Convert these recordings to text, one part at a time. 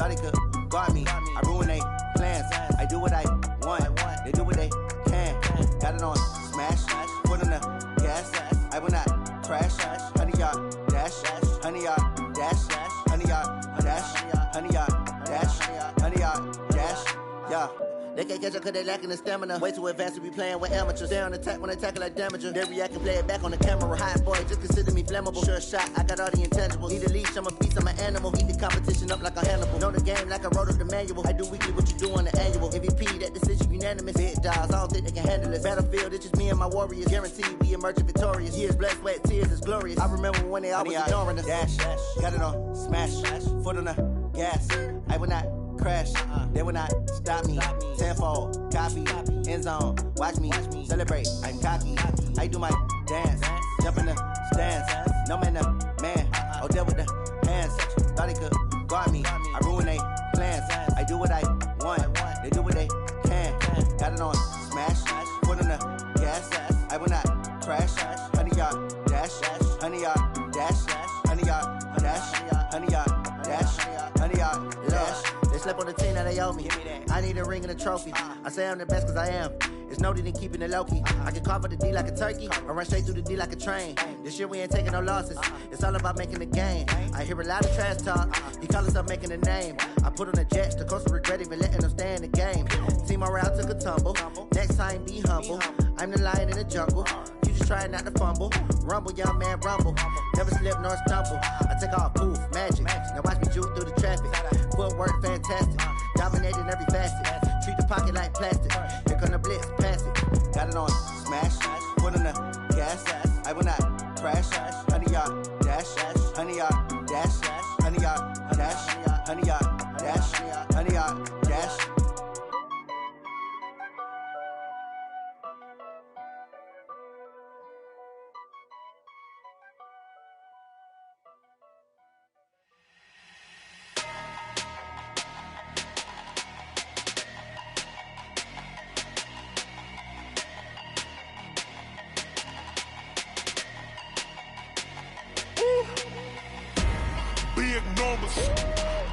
thought he could guard me. I ruin they plans. I do what I want. They do what they can. Got it on smash. Foot on the gas. I will not crash. 100-yard dash. 100-yard dash. 100-yard dash. 100-yard dash. 100-yard dash. Yeah. They can't catch up cause they lacking the stamina. Way too advanced to be playing with amateurs. Stay on attack when they tackle like damager. They react and play it back on the camera. Hot boy, just consider me flammable. Sure shot, I got all the intangibles. Need a leash, I'm a beast, I'm an animal. Eat the competition up like a Hannibal. Know the game like I wrote up the manual. I do weekly what you do on the annual. MVP, that decision unanimous. Big dogs, I don't think they can handle it. Battlefield, it's just me and my warriors. Guaranteed we emerge victorious. Years, blood, sweat, tears, it's glorious. I remember when they always ignoring us. Dash, got it on smash. Foot on the gas. I will not crash, they will not stop me. Tenfold, copy, end zone, watch me celebrate. I'm cocky, I do my dance, jump in the stands. No man, the man, oh there with the hands. Thought he could guard me. I ruin they plans. I do what I want. They do what they can. Got it on smash, foot on the gas. I will not crash. 100-yard dash, 100-yard dash, 100-yard dash, 100-yard dash, 100-yard dash. They slept on the team that they owe me. I need a ring and a trophy. I say I'm the best cause I am. It's noted in keeping it low-key. I can carve up the D like a turkey or run straight through the D like a train. This year we ain't taking no losses. It's all about making the game. I hear a lot of trash talk. He call himself making a name. I put on the jets. The coach will regret even letting them stay in the game. Team morale took a tumble. Next time be humble. I'm the lion in the jungle. You just try not to fumble. Rumble, young man, rumble. Never slip nor stumble. I take off, poof, magic. Now watch me juke through the traffic. Footwork fantastic. Dominating every facet. Treat the pocket like plastic. Here come the blitz, pass it. Got it on smash. Foot on the gas. I will not crash. 100-yard dash. 100-yard dash. 100-yard dash. 100-yard dash. 100-yard dash.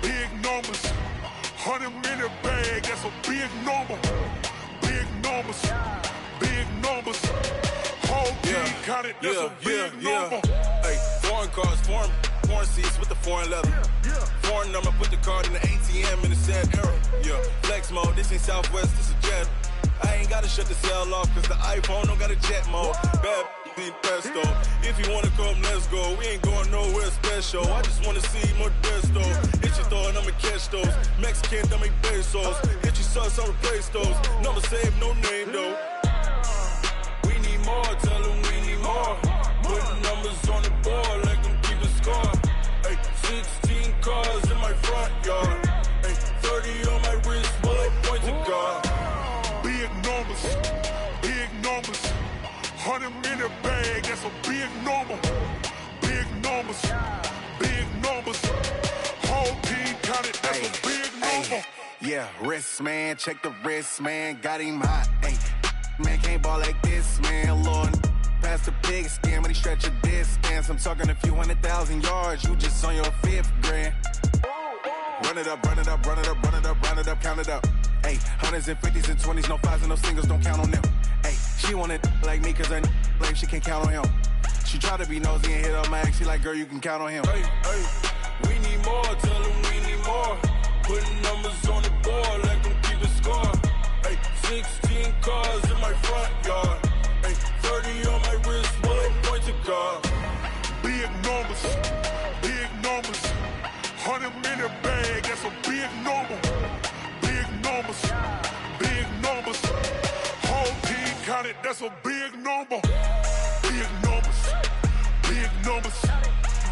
Big numbers, 100-minute bag, that's a big number. Big numbers, whole team counted, that's a big number. Hey, foreign cars, foreign seats with the foreign leather. Foreign number, put the card in the ATM in the sad era. Yeah, flex mode, this ain't Southwest, this is jet. I ain't gotta shut the cell off, cause the iPhone don't got a jet mode. Bad need pesto. If you wanna come, let's go. We ain't going nowhere special. I just wanna see more desto. Hit your throw and I'ma catch those. Mexican, don't make pesos. Hit your sauce, I'll replace those. Number save, no name though. We need more, tell them we need more. Putting numbers on the board, like them keep a score. Hey, 16 cars in my front yard. Hey, 30 on my wrist, bullet points of God. Big numbers, 100-minute bag, that's a big number. Big numbers, whole team counted, that's a big number. Yeah, wrist man, check the wrist man, got him hot. Ay, man can't ball like this, man. Lord, past the pig skin when he stretch a distance. I'm talking a few 100,000 yards, you just on your 5th grand. Run it up, count it up. Ay, hundreds and 50s and 20s, no 5s and no singles, don't count on them. Ay, she want it like me cause her blame, she can't count on him. She try to be nosy and hit up my ex, she like, girl, you can count on him. Hey, we need more, tell them we need more. Putting numbers on the board, like them keep a score. Hey, 16 cars in my front yard. Hey, 30 on my wrist, bullet points of God. Big numbers, 100-minute bag, that's a big number. Big numbers, whole team counted, that's a big number. Big numbers,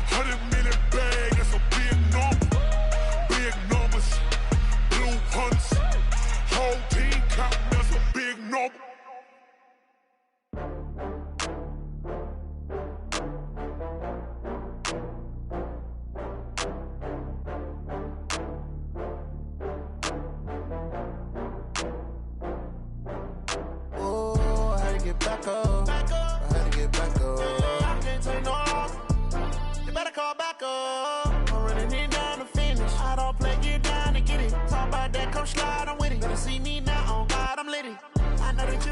100-minute bag, that's a big number. Big numbers, blue hunts, whole team counting, that's a big number. Back up. I had to get back up. I can't take no loss. You better call back up. I'm running it down to finish. I don't play, get down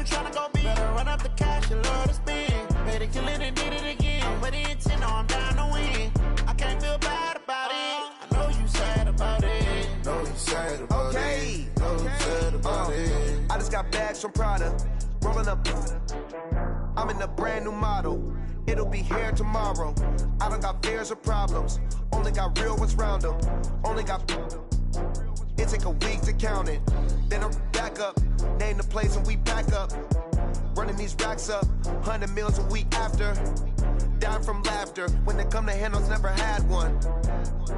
you tryna go be. Better run up the cash, you love to spend. Better kill it and did it again. But the intent, no, I'm down to win. I can't feel bad about it. I know you sad about it. Know you sad about it. Know you sad about it. I just got bags from Prada. Rolling up. I'm in a brand new model. It'll be here tomorrow. I don't got fears or problems. Only got real ones round them. Only got. It take a week to count it. Then I'm back up. Name the place and we back up. Running these racks up. 100 meals a week after. Down from laughter. When they come to handles, never had one.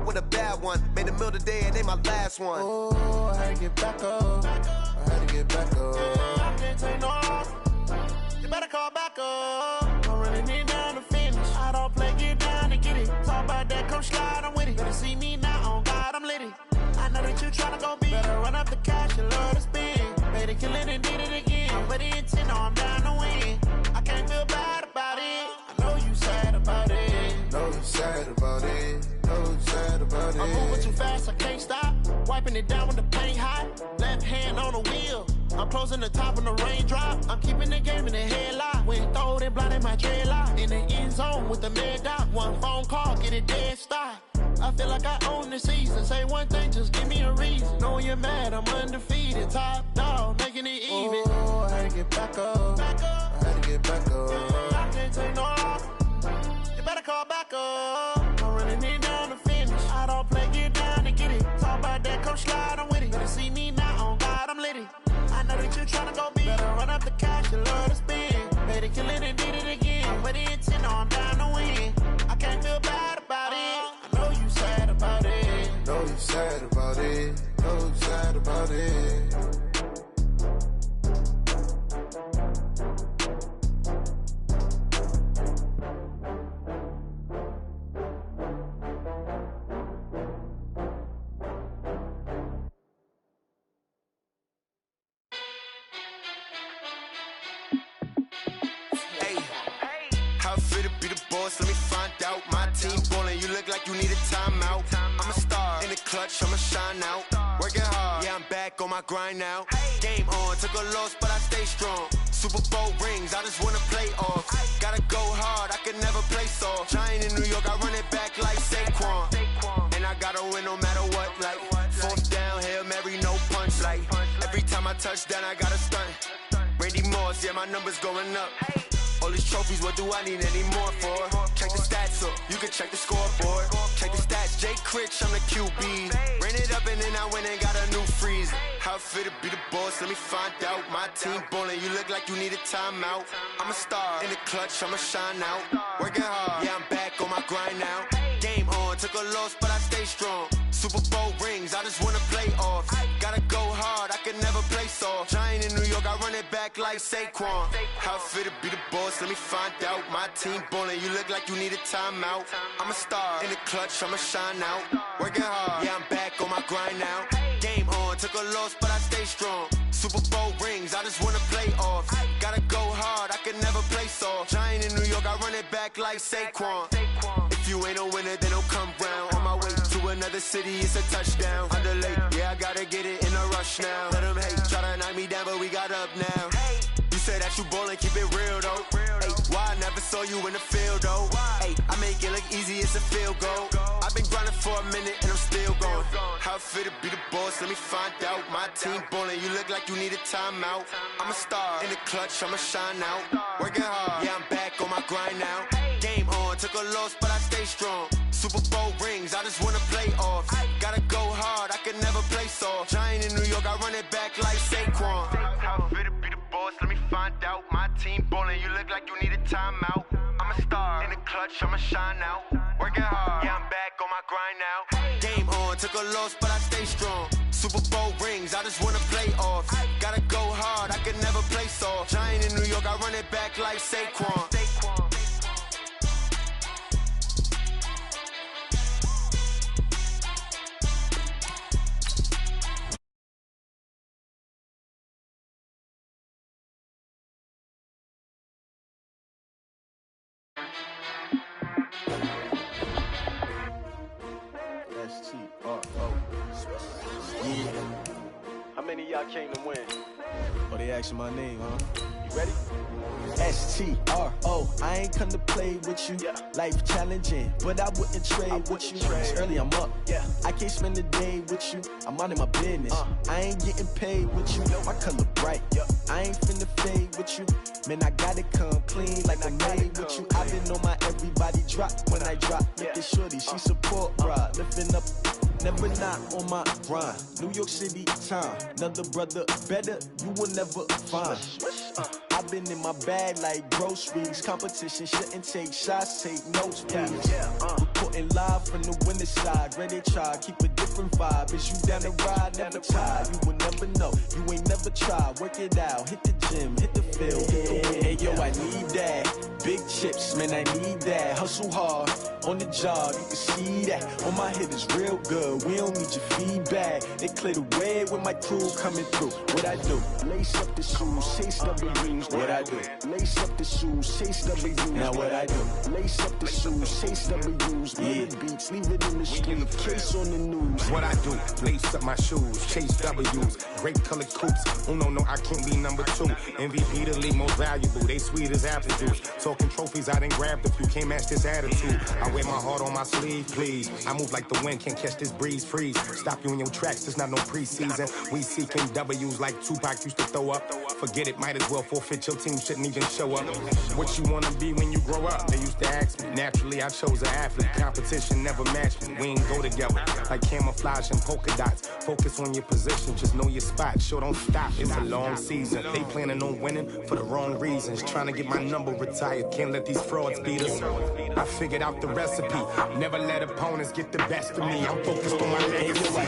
With a bad one. Made a meal today and they my last one. Oh, I had to get back up. I had to get back up. I can't take no loss. You better call back up. I'm running it down to finish. I don't play, get down to get it. Talk about that, come slide, I'm with it. Better see me now, on God, I'm litty. I know that you tryna go be. Better run up the cash, you love to spend. Better kill it and did it again. But the intent, no, I'm down to win. I can't feel bad about it. I know you sad about it. Know you sad about it. Know you sad about it. I'm moving too fast, I can't stop. Wiping it down when the paint hot. Left hand on the wheel. I'm closing the top when the raindrop. I'm keeping the game in the headlock. When throwed and blinded my dreadlock. In the end zone with the mad dot. One phone call, get it dead stop. I feel like I own the season. Say one thing, just give me a reason. Knowing you're mad, I'm undefeated. Top dog, making it even. Oh, I had to get back up. I had to get back up. I can't take no loss. You better call back up. I'm running it down to finish. I don't play, get down to get it. Talk about that, come slide, I'm with it. Better see me now, on God, I'm litty. I know that you tryna go be. Better run up the cash, you love to spend. Better kill it and did it again. But the intent, no, I'm down to win. I can't feel bad about it. I know you sad about it. Know you sad about it. Know you sad about it. How fit to be the boss? Let me find out. My team ballin', you look like you need a timeout. I'm a star in the clutch, I'ma shine out. Working hard, yeah, I'm back on my grind now. Game on, took a loss, but I stay strong. Super Bowl rings, I just wanna play off. Gotta go hard, I can never play soft. Giant in New York, I run it back like Saquon. And I gotta win no matter what, like fourth down, Hail Mary, no punch. Like every time I touch down, I gotta stunt. Randy Moss, yeah, my numbers going up. All these trophies, what do I need any more for? Check the stats up, you can check the scoreboard. Check the stats, Jay Critch, I'm the QB. Ran it up and then I went and got a new freeze. How fit to be the boss, let me find out. My team ballin', you look like you need a timeout. I'm a star in the clutch, I'ma shine out. Working hard, yeah, I'm back on my grind now. Game on, took a loss, but I stay strong. Super Bowl rings, I just wanna play off. Gotta go hard, I can never play soft. Giant in New York, I run it back like Saquon. How fit to be the boss, let me find out. My team ballin', you look like you need a timeout. I'm a star in the clutch, I'ma shine out. Working hard, yeah, I'm back on my grind now. Game on, took a loss, but I stay strong. Super Bowl rings, I just wanna play off. Gotta go hard, I can never play soft. Giant in New York, I run it back like Saquon. If you ain't a winner, then don't come round. On my way to another city, it's a touchdown. Underlay, yeah, I gotta get it in a rush now. Let them hate, try to knock me down, but we got up now. You say that you ballin', keep it real though. Hey, why I never saw you in the field though? Hey, I make it look easy, it's a field goal. I've been grinding for a minute and I'm still going. How fit to be the boss, let me find out. My team ballin', you look like you need a timeout. I'm a star in the clutch, I'ma shine out. Working hard, yeah, I'm back on my grind now. Game on, took a loss, but I stay strong. Super Bowl rings, I just wanna play off. Gotta go hard, I can never play soft. Giant in New York, I run it back like Saquon. How fit to be the boss, let me find out. My team ballin', you look like you need a timeout. I'm a star in the clutch, I'ma shine out. Working hard, yeah, I'm back on my grind now. Game on, took a loss, but I stay strong. Super Bowl rings, I just wanna play off. Gotta go hard, I can never play soft. Giant in New York, I run it back like Saquon. I came to win. Oh, they asking my name, huh? You ready? S-T-R-O, I ain't come to play with you. Yeah. Life challenging, but I wouldn't trade with you. It's early, I'm up. Yeah. I can't spend the day with you. I'm minding my business. I ain't getting paid with you. My color bright. I ain't finna fade with you. Man, I gotta come clean like I'm made with you. I've been on my everybody drop when I drop. Look at shorty, she support ride. Lifting up, never not on my grind. New York City time, another brother better, you will never find. I've been in my bag like groceries. Competition shouldn't take shots, take notes, please. Reporting live from the winter side. Ready to try, keep a different vibe. Is you down the ride, never tired. You will never know, you ain't never tried. Work it out, hit the gym, hit the field, hit the wind. Hey yo, I need that. Big chips, man, I need that. Hustle hard, on the job, you can see that. On my head is real good, we don't need your feedback. They clear the way with my crew coming through. What I do? Lace up the shoes, chase W's. What I do? Lace up the shoes, chase W's. Now what I do? Lace up the shoes, chase W's. Yeah. Beats, leave it in the street, case on the news. What I do? Lace up my shoes, chase W's. Great colored coops. Oh no, I can't be number 2. MVP the league most valuable. They sweet as apple juice. Talking trophies, I didn't grab the few. Can't match this attitude. I wear my heart on my sleeve, please. I move like the wind, can't catch this breeze, freeze. Stop you in your tracks, there's not no preseason. We seeking W's like Tupac used to throw up. Forget it, might as well forfeit. Your team shouldn't even show up. What you wanna be when you grow up? They used to ask me. Naturally, I chose an athlete. Competition never matched me. We ain't go together like camouflage and polka dots. Focus on your position, just know your spot. Sure, don't stop. It's a long season. They planning on winning for the wrong reasons. Trying to get my number retired. Can't let these frauds beat us. I figured out the recipe. Never let opponents get the best of me. I'm focused on my legacy.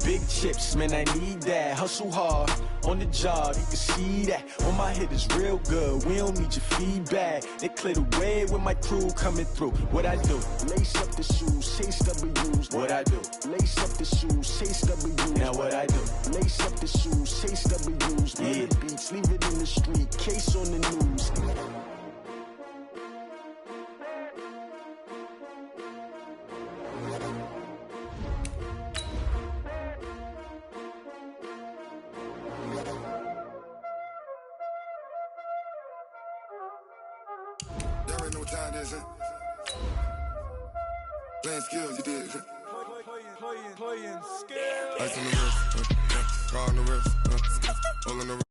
Big chips, man, I need that. Hustle hard, on the job, you can see that. On my head is real good, we don't need your feedback. They clear the way with my crew coming through. What I do? Lace up the shoes, chase W's. What I do? Lace up the shoes, chase W's. Now what I do? Lace up the shoes, chase W's. Yeah. Beats, leave it in the street, case on the news. Playing skills, you did. Playing skills. Ice on the wrist, car on the wrist, all on the wrist.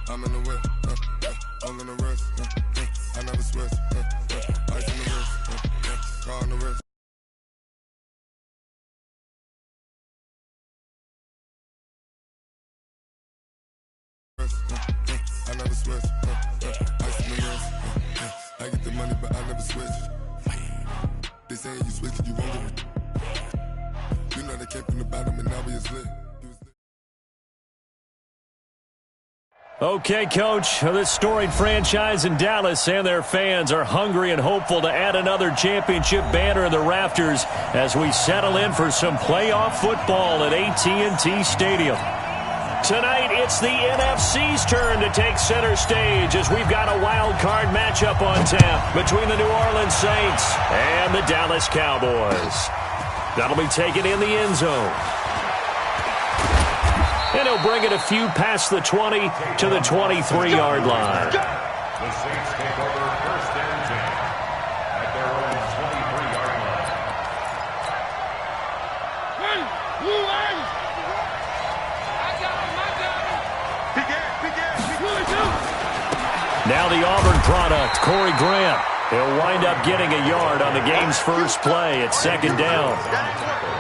I'm in the whip, all on the wrist, I never switch. Ice on the wrist, car on the wrist. I never switch. Ice on the wrist. I get the money, but I never switch. They say you switch it, you won't get it. You know they came from the bottom and now we is lit. Okay, Coach, this storied franchise in Dallas and their fans are hungry and hopeful to add another championship banner in the rafters as we settle in for some playoff football at AT&T Stadium. Tonight, it's the NFC's turn to take center stage as we've got a wild card matchup on tap between the New Orleans Saints and the Dallas Cowboys. That'll be taken in the end zone. And he'll bring it a few past the 20 to the 23-yard line. The Saints take over first and 10 at their own 23-yard line. Now the Auburn product, Corey Grant. He'll wind up getting a yard on the game's first play at second down.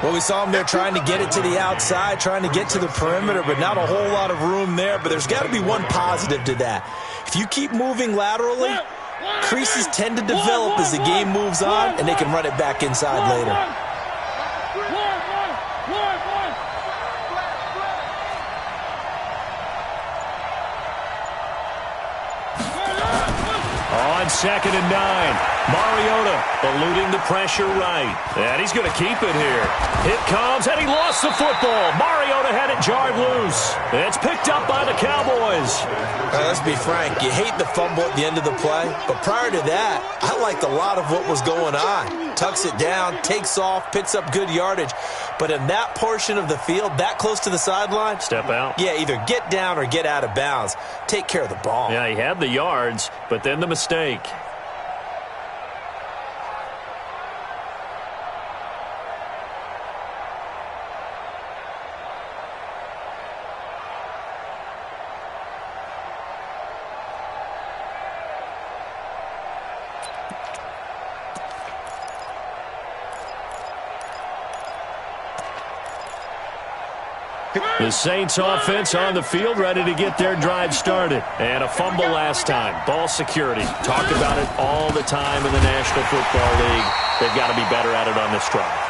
Well, we saw him there trying to get it to the outside, trying to get to the perimeter, but not a whole lot of room there. But there's got to be one positive to that. If you keep moving laterally, creases tend to develop as the game moves on, and they can run it back inside later. On 2nd and 9, Mariota eluding the pressure right. And he's going to keep it here. Hit comes, and he lost the football. Mariota had it jarred loose. It's picked up by the Cowboys. Let's be frank. You hate the fumble at the end of the play. But prior to that, I liked a lot of what was going on. tucks it down, takes off, picks up good yardage. But in that portion of the field, that close to the sideline, step out. Yeah, either get down or get out of bounds. Take care of the ball. Yeah, he had the yards, but then the mistake. The Saints offense on the field, ready to get their drive started. And a fumble last time. Ball security. Talk about it all the time in the National Football League. They've got to be better at it on this drive.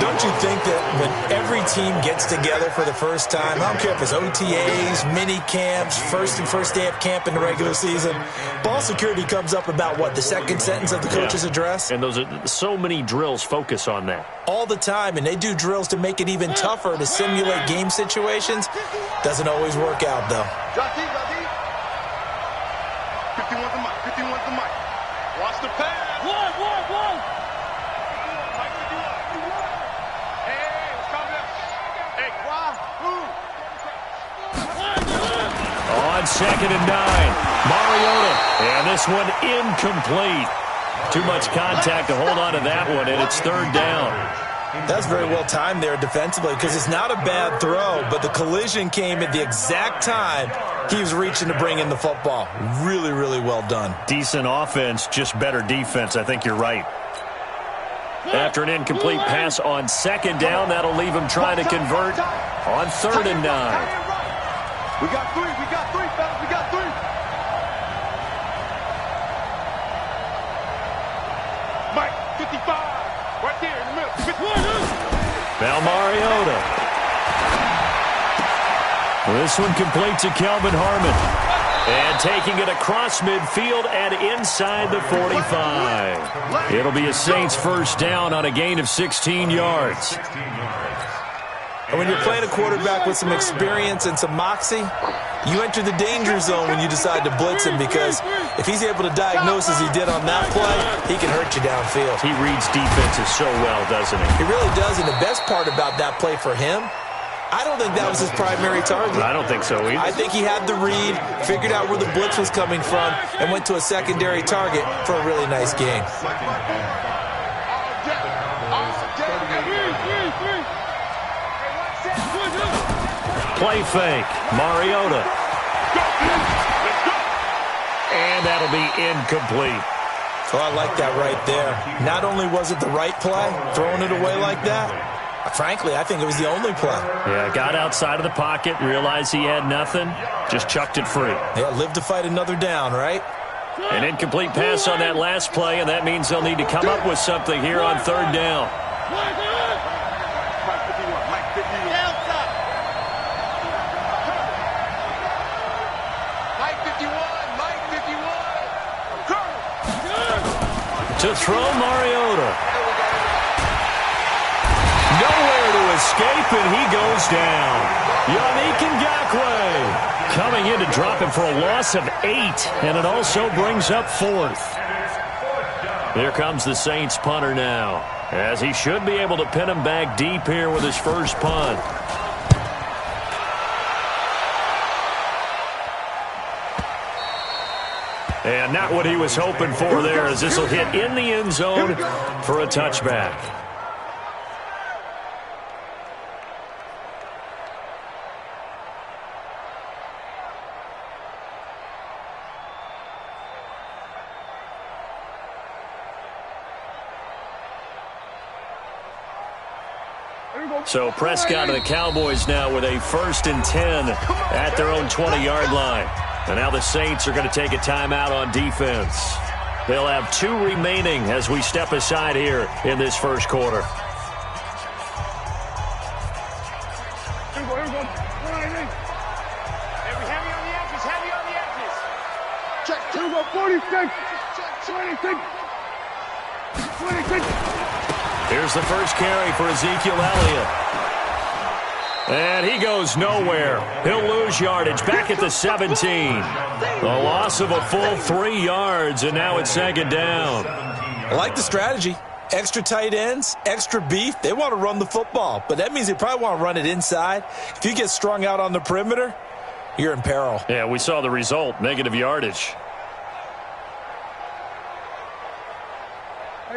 Don't you think that when every team gets together for the first time, I don't care if it's OTAs, mini camps, first day of camp in the regular season, ball security comes up about, what, the second sentence of the coach's address? And those are so many drills focus on that. All the time, and they do drills to make it even tougher to simulate game situations. Doesn't always work out, though. 51's the mic. 51's the mic. Watch the pass. One. On 2nd and 9, Mariota, and this one incomplete. Too much contact to hold on to that one, and it's 3rd down. That's very well timed there defensively because it's not a bad throw, but the collision came at the exact time he was reaching to bring in the football. Really, really well done. Decent offense, just better defense. I think you're right. After an incomplete pass on 2nd down, that'll leave him trying to convert on 3rd and 9. We got three, fellas, we got 3. Mike, 55, right there in the middle. 51. Now Mariota. This one complete to Kelvin Harmon. And taking it across midfield and inside the 45. It'll be a Saints first down on a gain of 16 yards. And when you're playing a quarterback with some experience and some moxie, you enter the danger zone when you decide to blitz him because if he's able to diagnose as he did on that play, he can hurt you downfield. He reads defenses so well, doesn't he? He really does, and the best part about that play for him, I don't think that was his primary target. I don't think so either. I think he had the read, figured out where the blitz was coming from, and went to a secondary target for a really nice gain. Play fake. Mariota. And that'll be incomplete. Oh, I like that right there. Not only was it the right play, throwing it away like that, frankly, I think it was the only play. Yeah, got outside of the pocket, realized he had nothing, just chucked it free. Yeah, live to fight another down, right? An incomplete pass on that last play, and that means they'll need to come up with something here on 3rd down. To throw Mariota. Nowhere to escape, and he goes down. Yannick Ngakoue coming in to drop him for a loss of 8, and it also brings up 4th. Here comes the Saints punter now, as he should be able to pin him back deep here with his first punt. And not what he was hoping for there, as this will hit in the end zone for a touchback. So Prescott and the Cowboys now with a 1st and 10 at their own 20-yard line. And now the Saints are going to take a timeout on defense. They'll have 2 remaining as we step aside here in this first quarter. Here we go. Heavy on the edges. Check. Here we go, 46. 26. Here's the first carry for Ezekiel Elliott. And he goes nowhere. He'll lose yardage back at the 17. A loss of a full 3 yards, and now it's 2nd down. I like the strategy. Extra tight ends, extra beef, they want to run the football. But that means they probably want to run it inside. If you get strung out on the perimeter, you're in peril. Yeah, we saw the result, negative yardage.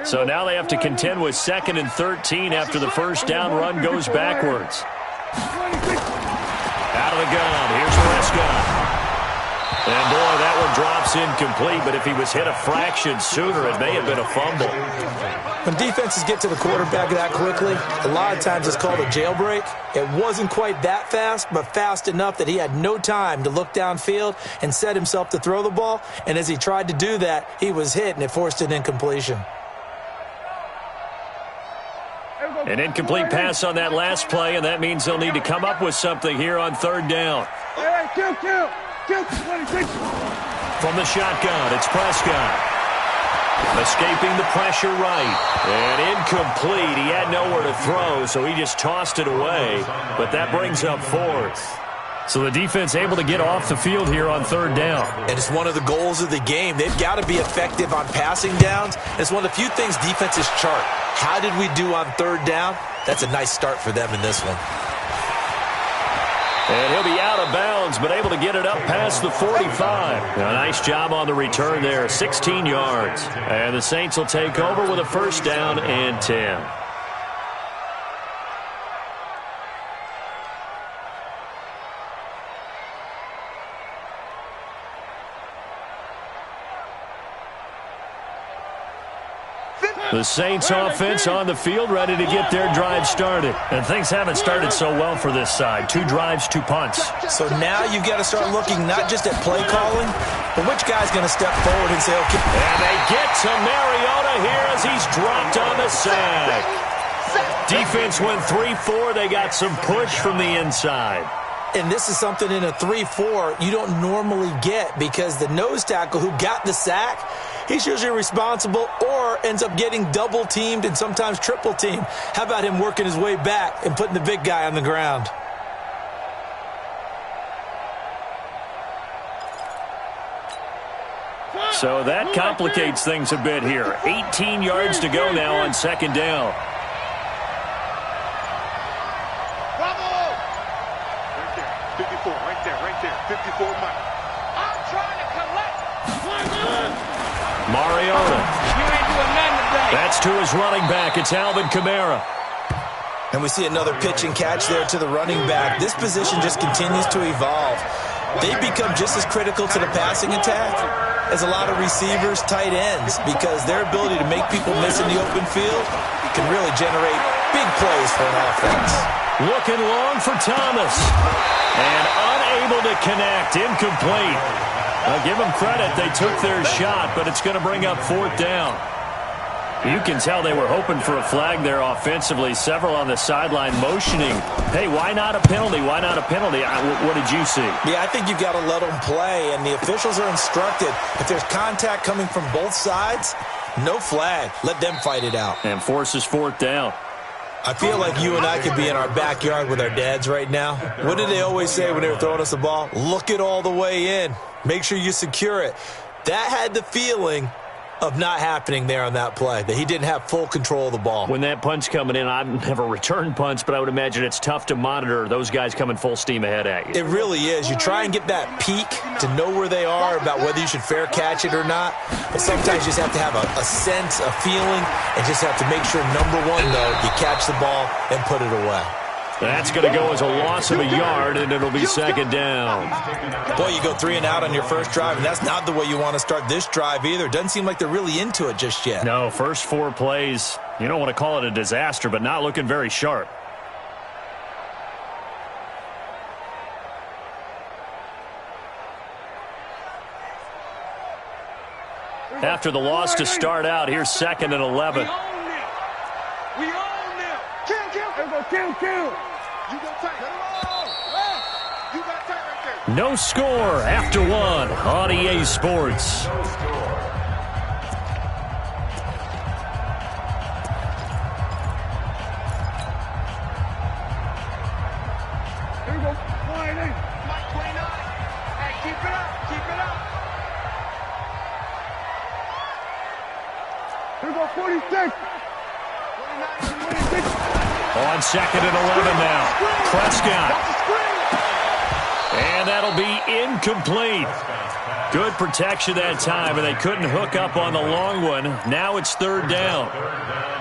So now they have to contend with 2nd and 13 after the first down run goes backwards. Out of the gun, here's Prescott. And, boy, that one drops incomplete, but if he was hit a fraction sooner, it may have been a fumble. When defenses get to the quarterback that quickly, a lot of times it's called a jailbreak. It wasn't quite that fast, but fast enough that he had no time to look downfield and set himself to throw the ball. And as he tried to do that, he was hit, and it forced an incompletion. An incomplete pass on that last play, and that means they'll need to come up with something here on 3rd down. From the shotgun, it's Prescott. Escaping the pressure right. And incomplete. He had nowhere to throw, so he just tossed it away. But that brings up 4th. So the defense able to get off the field here on 3rd down. And it's one of the goals of the game. They've got to be effective on passing downs. It's one of the few things defenses chart. How did we do on 3rd down? That's a nice start for them in this one. And he'll be out of bounds, but able to get it up past the 45. A nice job on the return there, 16 yards. And the Saints will take over with a 1st down and 10. The Saints offense on the field, ready to get their drive started. And things haven't started so well for this side. 2 drives, 2 punts. So now you've got to start looking not just at play calling, but which guy's going to step forward and say, okay. And they get to Mariota here as he's dropped on the sack. Defense went 3-4. They got some push from the inside. And this is something in a 3-4 you don't normally get because the nose tackle who got the sack, he's usually responsible or ends up getting double-teamed and sometimes triple-teamed. How about him working his way back and putting the big guy on the ground? So that complicates things a bit here. 18 yards to go now on 2nd down. Mariota. That's to his running back. It's Alvin Kamara. And we see another pitch and catch there to the running back. This position just continues to evolve. They become just as critical to the passing attack as a lot of receivers, tight ends, because their ability to make people miss in the open field can really generate big plays for an offense. Looking long for Thomas. And unable to connect. Incomplete. I'll give them credit. They took their shot, but it's going to bring up 4th down. You can tell they were hoping for a flag there offensively. Several on the sideline motioning. Hey, why not a penalty? Why not a penalty? What did you see? Yeah, I think you've got to let them play, and the officials are instructed. If there's contact coming from both sides, no flag. Let them fight it out. And forces 4th down. I feel like you and I could be in our backyard with our dads right now. What did they always say when they were throwing us the ball? Look it all the way in. Make sure you secure it. That had the feeling of not happening there on that play, that he didn't have full control of the ball. When that punch coming in, I've never returned punts, but I would imagine it's tough to monitor those guys coming full steam ahead at you. It really is. You try and get that peek to know where they are about whether you should fair catch it or not, but sometimes you just have to have a sense, a feeling, and just have to make sure, number one, though, you catch the ball and put it away. That's going to go as a loss of a yard, and it'll be 2nd down. Boy, you go 3 and out on your first drive, and that's not the way you want to start this drive either. Doesn't seem like they're really into it just yet. No, first 4 plays, you don't want to call it a disaster, but not looking very sharp. After the loss to start out, here's 2nd and 11. No score after 1 on EA Sports. Here we go. 29. Hey, keep it up. Keep it up. Here we go. 46. on 2nd and 11 now. Prescott. And that'll be incomplete. Good protection that time, and they couldn't hook up on the long one. Now it's 3rd down.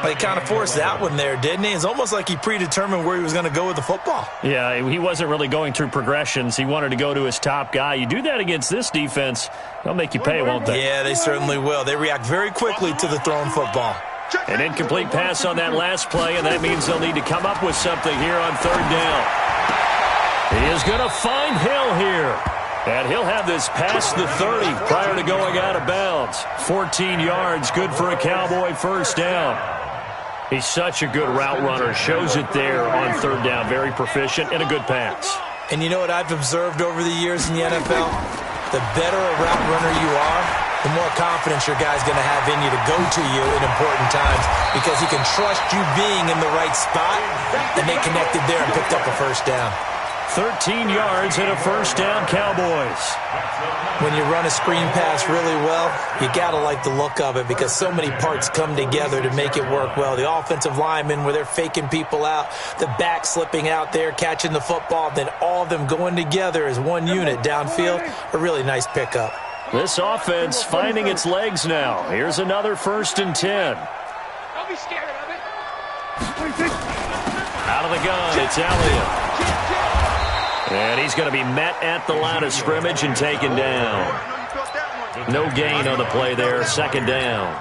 He kind of forced that one there, didn't he? It's almost like he predetermined where he was going to go with the football. Yeah, he wasn't really going through progressions. He wanted to go to his top guy. You do that against this defense, they'll make you pay, won't they? Yeah, they certainly will. They react very quickly to the thrown football. An incomplete pass on that last play, and that means they'll need to come up with something here on 3rd down. He is going to find Hill here. And he'll have this past the 30 prior to going out of bounds. 14 yards, good for a Cowboy 1st down. He's such a good route runner. Shows it there on 3rd down. Very proficient and a good pass. And you know what I've observed over the years in the NFL? The better a route runner you are, the more confidence your guy's going to have in you to go to you in important times because he can trust you being in the right spot, and they connected there and picked up a 1st down. 13 yards and a 1st down, Cowboys. When you run a screen pass really well, you got to like the look of it because so many parts come together to make it work well. The offensive linemen, where they're faking people out, the back slipping out there, catching the football, then all of them going together as one unit downfield, a really nice pickup. This offense finding its legs now. Here's another 1st and 10. Don't be scared of it. Out of the gun, it's Elliott. And he's going to be met at the line of scrimmage and taken down. No gain on the play there, 2nd down.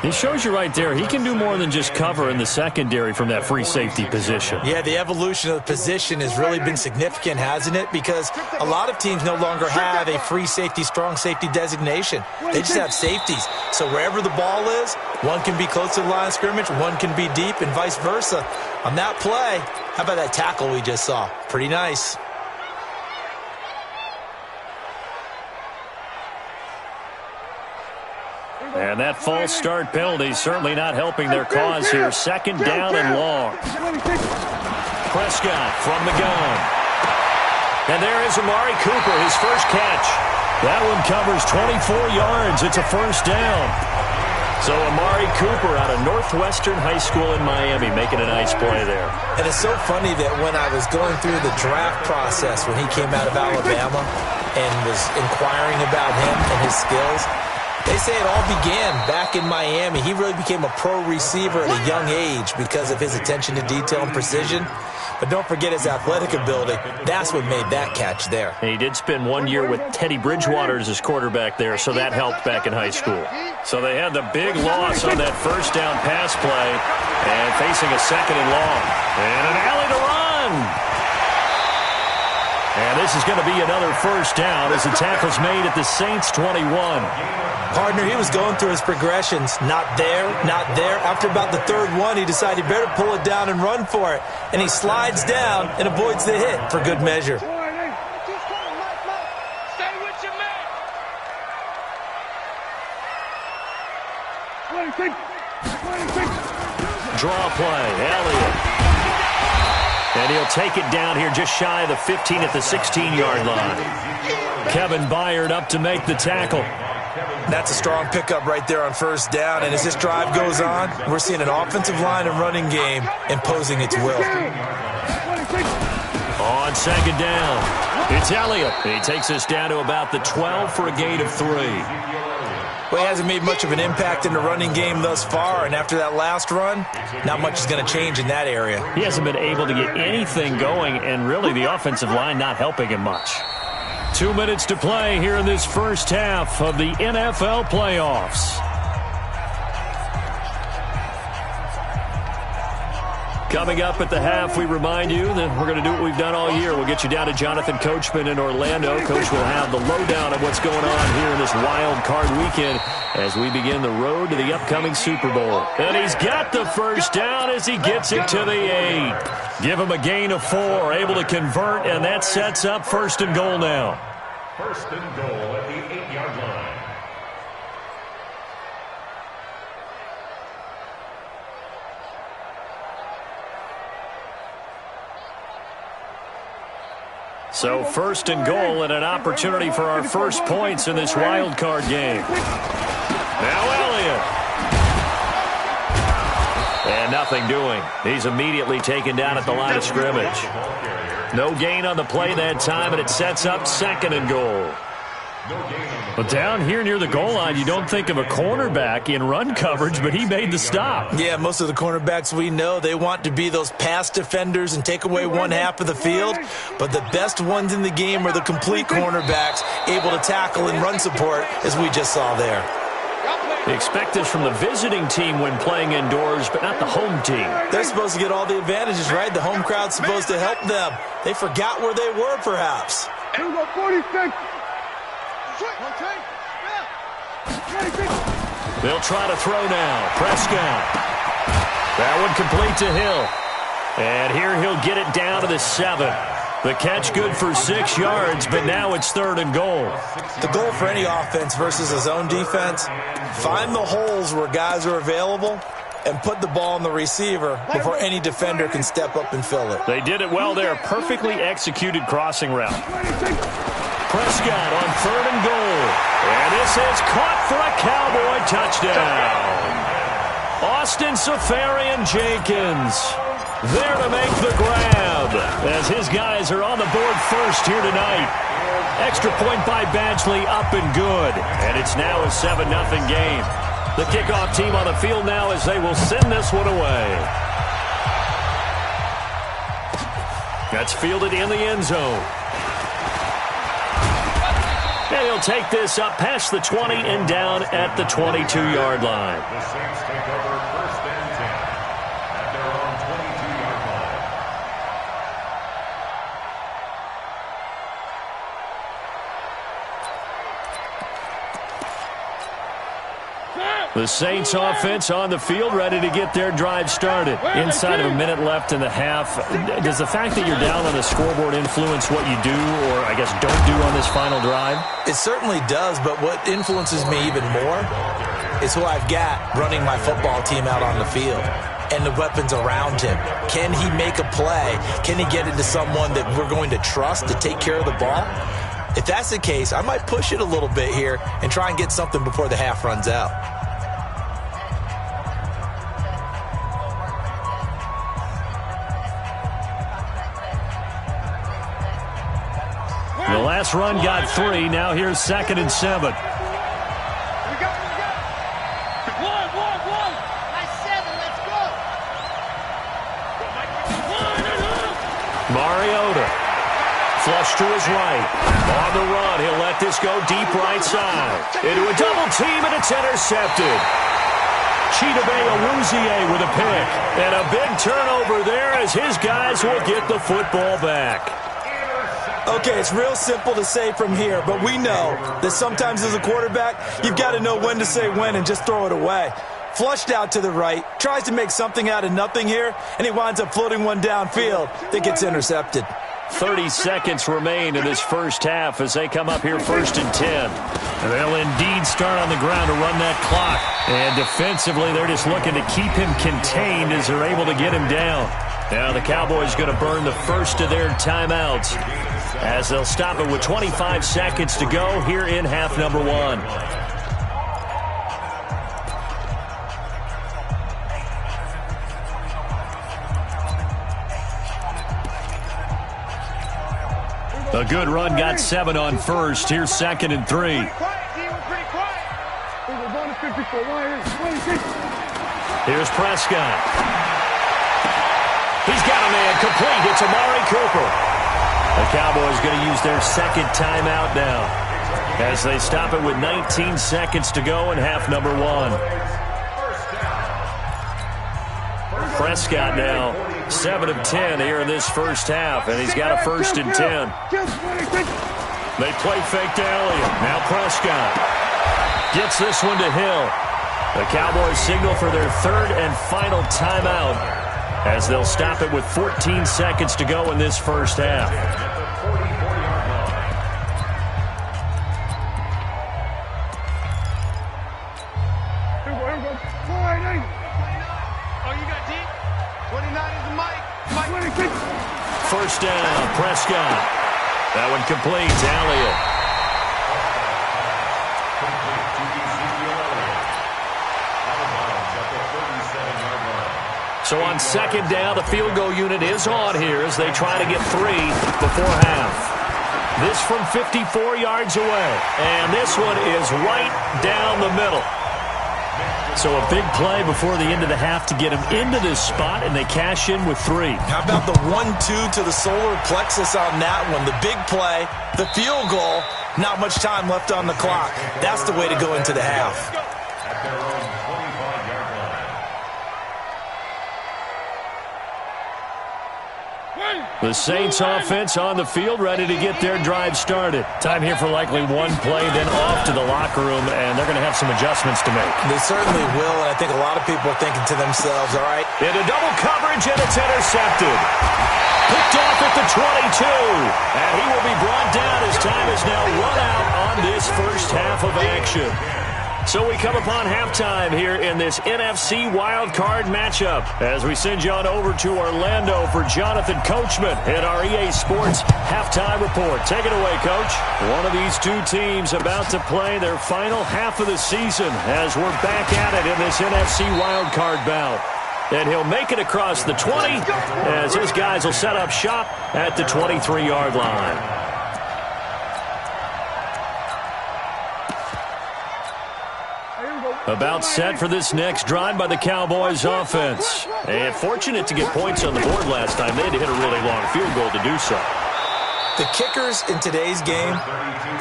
He shows you right there, he can do more than just cover in the secondary from that free safety position. Yeah, the evolution of the position has really been significant, hasn't it? Because a lot of teams no longer have a free safety, strong safety designation. They just have safeties. So wherever the ball is, one can be close to the line of scrimmage, one can be deep, and vice versa. On that play, how about that tackle we just saw? Pretty nice. And that false start penalty certainly not helping their cause here. 2nd down and long. Prescott from the gun. And there is Amari Cooper, his first catch. That one covers 24 yards. It's a 1st down. So Amari Cooper out of Northwestern High School in Miami making a nice play there. And it's so funny that when I was going through the draft process when he came out of Alabama and was inquiring about him and his skills, they say it all began back in Miami. He really became a pro receiver at a young age because of his attention to detail and precision. But don't forget his athletic ability. That's what made that catch there. And he did spend 1 year with Teddy Bridgewater as his quarterback there, so that helped back in high school. So they had the big loss on that 1st down pass play and facing a 2nd and long. And an alley to run. And this is going to be another 1st down as the tackle's made at the Saints 21. Partner, he was going through his progressions. Not there, not there. After about the 3rd one, he decided he better pull it down and run for it. And he slides down and avoids the hit for good measure. Stay with your man. Draw play, Elliott. And he'll take it down here just shy of the 15 at the 16-yard line. Kevin Byard up to make the tackle. That's a strong pickup right there on 1st down. And as this drive goes on, we're seeing an offensive line and running game imposing its will. On 2nd down, it's Elliott. He takes us down to about the 12 for a gain of 3. Well, he hasn't made much of an impact in the running game thus far, and after that last run, not much is going to change in that area. He hasn't been able to get anything going, and really the offensive line not helping him much. 2 minutes to play here in this 1st half of the NFL playoffs. Coming up at the half, we remind you that we're going to do what we've done all year. We'll get you down to Jonathan Coachman in Orlando. Coach will have the lowdown of what's going on here in this wild card weekend as we begin the road to the upcoming Super Bowl. And he's got the 1st down as he gets it to the 8. Give him a gain of 4, able to convert, and that sets up 1st and goal now. 1st and goal at the 8-yard line. So 1st and goal and an opportunity for our first points in this wild card game. Now Elliott. And nothing doing. He's immediately taken down at the line of scrimmage. No gain on the play that time, and it sets up 2nd and goal. But down here near the goal line, you don't think of a cornerback in run coverage, but he made the stop. Yeah, most of the cornerbacks we know, they want to be those pass defenders and take away one half of the field. But the best ones in the game are the complete cornerbacks, able to tackle and run support, as we just saw there. They expect this from the visiting team when playing indoors, but not the home team. They're supposed to get all the advantages, right? The home crowd's supposed to help them. They forgot where they were, perhaps. 46. They'll try to throw now. Prescott. That one complete to Hill. And here he'll get it down to the 7. The catch good for 6 yards, but now it's 3rd and goal. The goal for any offense versus a zone defense, find the holes where guys are available and put the ball on the receiver before any defender can step up and fill it. They did it well there. Perfectly executed crossing route. Prescott on 3rd and goal. And this is caught for a Cowboy touchdown. Austin Safarian-Jenkins there to make the grab as his guys are on the board first here tonight. Extra point by Badgley, up and good. And it's now a 7-0 game. The kickoff team on the field now as they will send this one away. That's fielded in the end zone. And he'll take this up past the 20 and down at the 22-yard line. The Saints take over 1st and 10 at their own 22-yard line. The Saints offense on the field, ready to get their drive started. Inside of a minute left in the half, does the fact that you're down on the scoreboard influence what you do, or I guess don't do on this final drive? It certainly does, but what influences me even more is who I've got running my football team out on the field and the weapons around him. Can he make a play? Can he get into someone that we're going to trust to take care of the ball? If that's the case, I might push it a little bit here and try and get something before the half runs out. The last run got 3. Now here's 2nd and 7. One. Nice 7. Let's go. Mariota. Flush to his right. On the run, he'll let this go deep right side. Into a double team, and it's intercepted. Chidobe Awuzie with a pick. And a big turnover there as his guys will get the football back. Okay, it's real simple to say from here, but we know that sometimes as a quarterback, you've got to know when to say when and just throw it away. Flushed out to the right, tries to make something out of nothing here, and he winds up floating one downfield that gets intercepted. 30 seconds remain in this first half as they come up here 1st and 10. And they'll indeed start on the ground to run that clock. And defensively, they're just looking to keep him contained as they're able to get him down. Now the Cowboys going to burn the first of their timeouts as they'll stop it with 25 seconds to go here in half number 1. A good run got 7 on first. Here's 2nd and 3. Here's Prescott. He's got a man complete. It's Amari Cooper. The Cowboys going to use their 2nd timeout now as they stop it with 19 seconds to go in half number 1. Prescott now 7 of 10 here in this first half, and he's got a 1st and 10. They play fake to Elliott. Now Prescott gets this one to Hill. The Cowboys signal for their 3rd and final timeout as they'll stop it with 14 seconds to go in this first half. First down, Prescott. That one complete to Elliott. So on second down, the field goal unit is on here as they try to get 3 before half. This from 54 yards away. And this one is right down the middle. So a big play before the end of the half to get him into this spot, and they cash in with 3. How about the 1-2 to the solar plexus on that one? The big play, the field goal, not much time left on the clock. That's the way to go into the half. At their own 25-yard line. The Saints offense on the field, ready to get their drive started. Time here for likely one play, then off to the locker room, and they're going to have some adjustments to make. They certainly will, and I think a lot of people are thinking to themselves, all right. Into double coverage, and it's intercepted. Picked off at the 22, and he will be brought down as time is now run out on this first half of action. So we come upon halftime here in this NFC wildcard matchup as we send you on over to Orlando for Jonathan Coachman in our EA Sports halftime report. Take it away, Coach. One of these two teams about to play their final half of the season as we're back at it in this NFC wildcard bout. And he'll make it across the 20 as his guys will set up shop at the 23-yard line. About set for this next drive by the Cowboys offense. And fortunate to get points on the board last time. They had to hit a really long field goal to do so. The kickers in today's game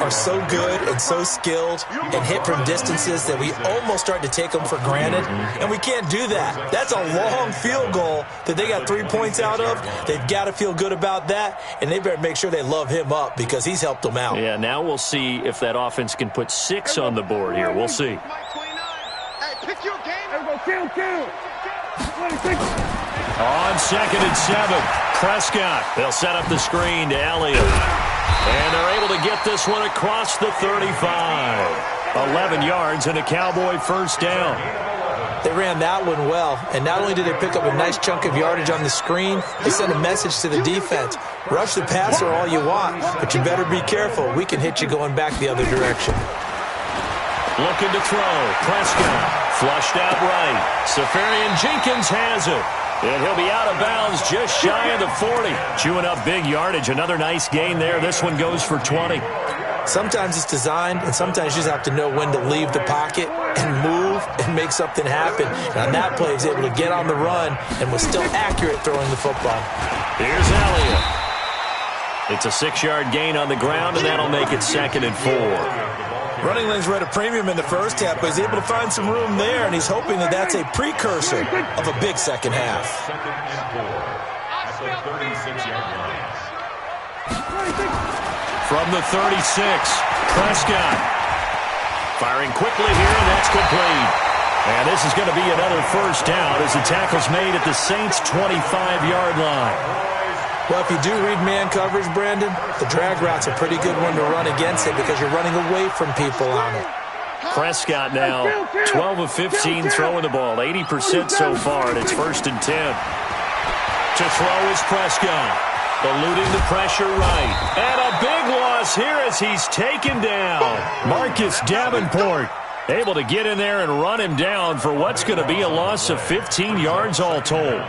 are so good and so skilled and hit from distances that we almost start to take them for granted, and we can't do that. That's a long field goal that they got 3 points out of. They've got to feel good about that, and they better make sure they love him up because he's helped them out. Yeah, now we'll see if that offense can put 6 on the board here. We'll see. On 2nd and 7, Prescott. They'll set up the screen to Elliott. And they're able to get this one across the 35. 11 yards and a Cowboy first down. They ran that one well, and not only did they pick up a nice chunk of yardage on the screen, they sent a message to the defense. Rush the passer all you want, but you better be careful. We can hit you going back the other direction. Looking to throw. Prescott flushed out right. Safarian Jenkins has it. And he'll be out of bounds just shy of the 40. Chewing up big yardage. Another nice gain there. This one goes for 20. Sometimes it's designed, and sometimes you just have to know when to leave the pocket and move and make something happen. And on that play, he was able to get on the run and was still accurate throwing the football. Here's Elliott. It's a 6-yard gain on the ground, and that'll make it 2nd and 4. Running lanes were at a premium in the first half, but he's able to find some room there, and he's hoping that that's a precursor of a big second half. 2nd and 4 at the 36-yard line. From the 36, Prescott. Firing quickly here, and that's complete. And this is going to be another first down as the tackle's made at the Saints' 25-yard line. Well, if you do read man coverage, Brandon, the drag route's a pretty good one to run against it because you're running away from people on it. Prescott now 12 of 15 throwing the ball, 80% so far, and it's 1st and 10. To throw is Prescott, eluding the pressure right. And a big loss here as he's taken down. Marcus Davenport able to get in there and run him down for what's going to be a loss of 15 yards all told.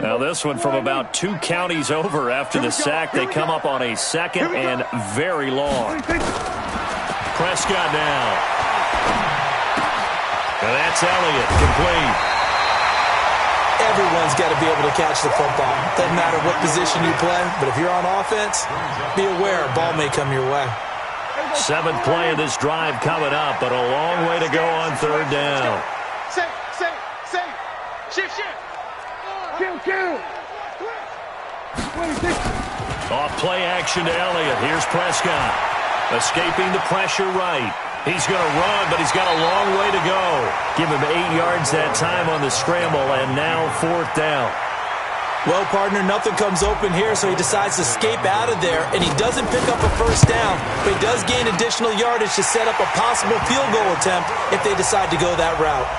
Now this one from about 2 counties over after the sack. They come up on a 2nd and very long. Prescott now. And that's Elliott, complete. Everyone's got to be able to catch the football. Doesn't matter what position you play, but if you're on offense, be aware a ball may come your way. 7th play of this drive coming up, but a long way to go on 3rd down. Shift. Off play action to Elliott. Here's Prescott. Escaping the pressure right. He's going to run, but he's got a long way to go. Give him 8 yards that time on the scramble, and now 4th down. Well, partner, nothing comes open here, so he decides to escape out of there, and he doesn't pick up a first down, but he does gain additional yardage to set up a possible field goal attempt if they decide to go that route.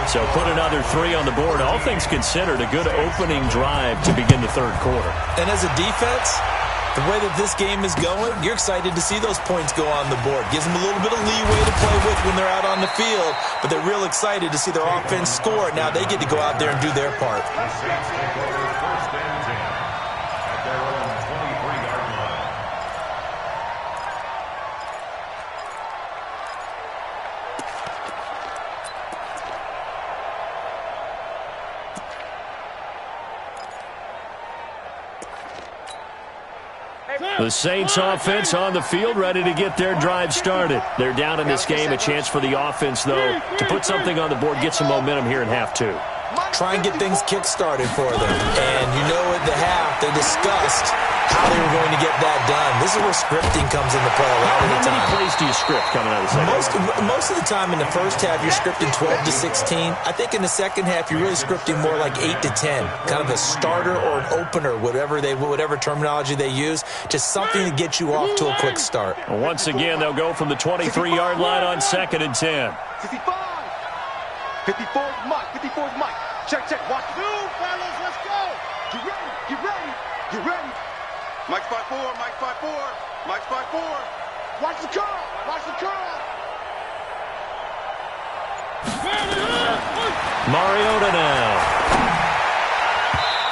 So put another 3 on the board. All things considered, a good opening drive to begin the 3rd quarter. And as a defense, The way that this game is going, you're excited to see those points go on the board. Gives them a little bit of leeway to play with when they're out on the field, but they're real excited to see their offense score. Now they get to go out there and do their part. The Saints take over 1st and 10 at their own 23-yard line. The Saints offense on the field, ready to get their drive started. They're down in this game. A chance for the offense, though, to put something on the board, get some momentum here in half two. Try and get things kick-started for them. And you know at the half, they discussed how they were going to get that done. This is where scripting comes into play a lot of the time. How many plays do you script coming out of the second half? Most of the time in the first half, you're scripting 12 to 16. I think in the second half, you're really scripting more like 8 to 10. Kind of a starter or an opener, whatever terminology they use. Just something to get you off to a quick start. Once again, they'll go from the 23-yard line on 2nd and 10. 55. 54's Mike. 54's Mike. Check. Watch the move, fellas. Let's go. Get ready. Mike's 5-4. Mike's 5-4. Watch the curl. Mariota now.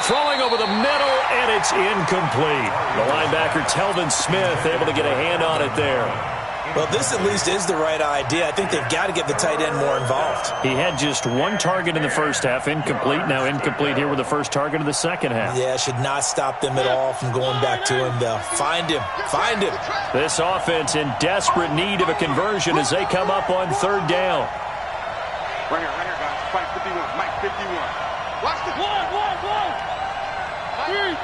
Throwing over the middle, and it's incomplete. The linebacker, Telvin Smith, able to get a hand on it there. Well, this at least is the right idea. I think they've got to get the tight end more involved. He had just one target in the first half, incomplete. Now incomplete here with the first target of the second half. Yeah, should not stop them at all from going back to him, though. Find him. This offense in desperate need of a conversion as they come up on 3rd down. Right here, guys. Fight 51. Mike 51. Watch the one. 3.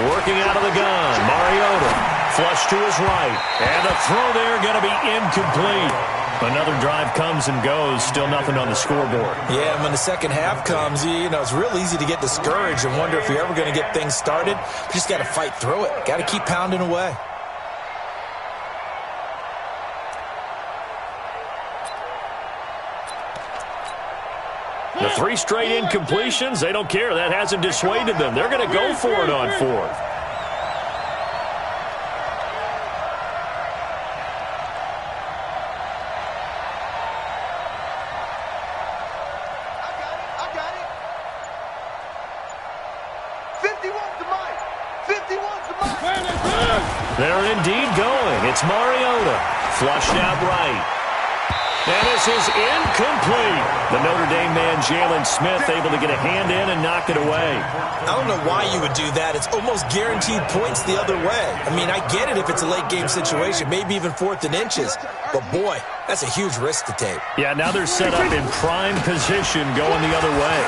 Working out of the gun, Mariota. Flush to his right. And the throw there going to be incomplete. Another drive comes and goes. Still nothing on the scoreboard. Yeah, and when the second half comes, it's real easy to get discouraged and wonder if you're ever going to get things started. You just got to fight through it. Got to keep pounding away. The 3 straight incompletions, they don't care. That hasn't dissuaded them. They're going to go for it on 4th. They're indeed going. It's Mariota. Flushed out right. And this is incomplete. The Notre Dame man, Jalen Smith, able to get a hand in and knock it away. I don't know why you would do that. It's almost guaranteed points the other way. I mean, I get it if it's a late game situation, maybe even 4th and inches. But, boy, that's a huge risk to take. Yeah, now they're set up in prime position going the other way.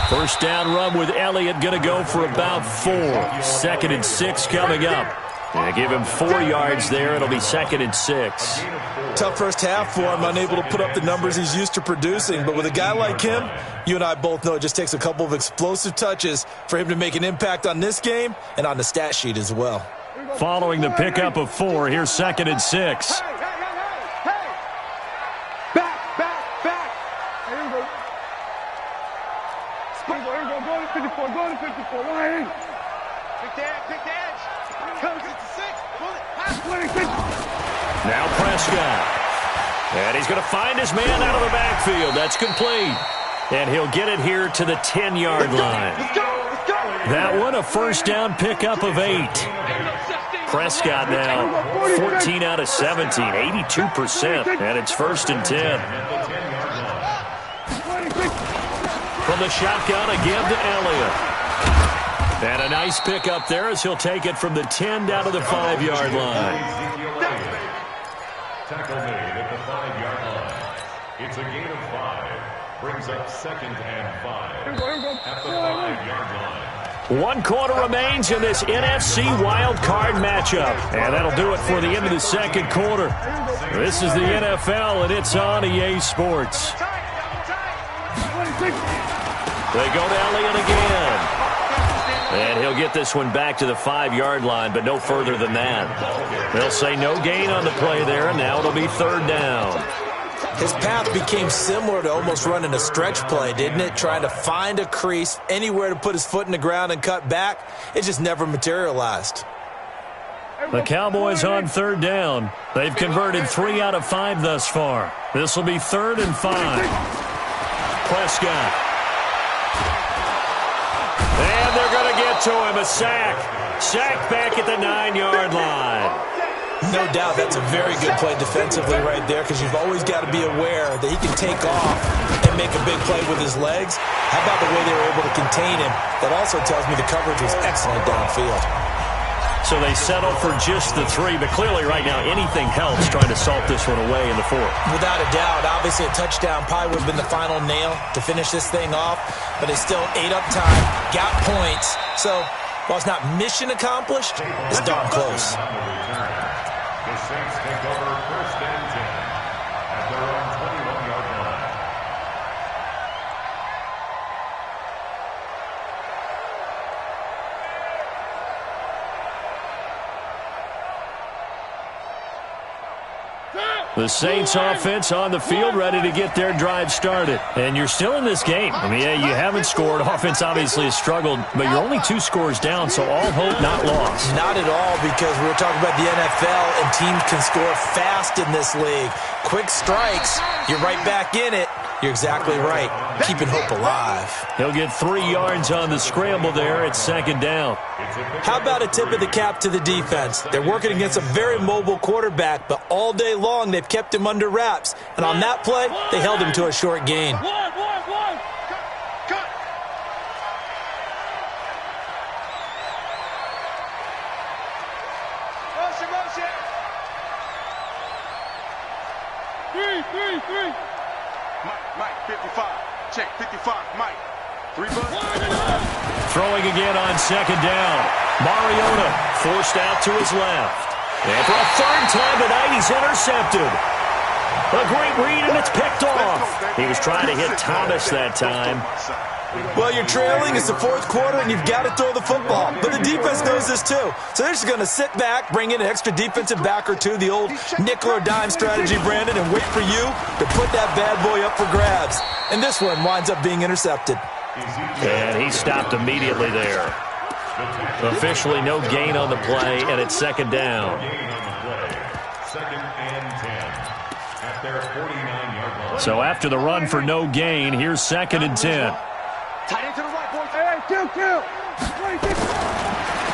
First down run with Elliott going to go for about 4. 2nd and 6 coming up. And give him 4 yards there. It'll be 2nd and 6. Tough first half for him, unable to put up the numbers he's used to producing. But with a guy like him, you and I both know it just takes a couple of explosive touches for him to make an impact on this game and on the stat sheet as well. Following the pickup of 4, here's 2nd and 6. Hey. Back. Here we go. Go to 54. Line. Pick the edge. Comes at the 6. Pull it. Now Prescott. And he's going to find his man out of the backfield. That's complete. And he'll get it here to the 10-yard line. Let's go. That one, a first down pickup of 8. Prescott now 14 out of 17, 82%. And it's 1st and 10. From the shotgun again to Elliott. And a nice pickup there as he'll take it from the 10 down to the 5-yard line. Tackle made at the 5-yard line. It's a gain of 5. Brings up 2nd and 5 at the 5-yard line. 1 quarter remains in this NFC wild card matchup. And that'll do it for the end of the 2nd quarter. This is the NFL, and it's on EA Sports. They go to Elliott again. And he'll get this one back to the 5-yard line, but no further than that. They'll say no gain on the play there, and now it'll be 3rd down. His path became similar to almost running a stretch play, didn't it? Trying to find a crease, anywhere to put his foot in the ground and cut back. It just never materialized. The Cowboys on third down. They've converted 3 out of 5 thus far. This will be 3rd and 5. Prescott. And they're going to get to him. A sack. Sack back at the 9-yard line. No doubt that's a very good play defensively right there, because you've always got to be aware that he can take off and make a big play with his legs. How about the way they were able to contain him? That also tells me the coverage was excellent downfield. So they settle for just the 3, but clearly right now anything helps trying to salt this one away in the 4th. Without a doubt. Obviously a touchdown probably would have been the final nail to finish this thing off, but it's still ate up time, got points. So while it's not mission accomplished, it's darn close. The Saints take over 1st and 10 at their own 21-yard line. The Saints offense on the field, ready to get their drive started. And you're still in this game. I mean, yeah, you haven't scored. Offense obviously has struggled, but you're only 2 scores down, so all hope not lost. Not at all, because we were talking about the NFL, and teams can score fast in this league. Quick strikes, you're right back in it. You're exactly right. Keeping hope alive. He'll get 3 yards on the scramble there at 2nd down. How about a tip of the cap to the defense? They're working against a very mobile quarterback, but all day long they've kept him under wraps. And on that play, they held him to a short gain. Three. Mike, 55. Check, 55. Mike. 3 bucks. Throwing again on 2nd down. Mariota forced out to his left. And for a 3rd time tonight, he's intercepted. A great read, and it's picked off. He was trying to hit Thomas that time. Well, you're trailing. It's the 4th quarter, and you've got to throw the football. But the defense knows this, too. So they're just going to sit back, bring in an extra defensive back or 2, the old nickel or dime strategy, Brandon, and wait for you to put that bad boy up for grabs. And this one winds up being intercepted. And he stopped immediately there. Officially no gain on the play, and it's 2nd down. 2nd and 10 at their 49-yard line. So after the run for no gain, here's 2nd and 10. Tight end to the right, boys. Hey, kill.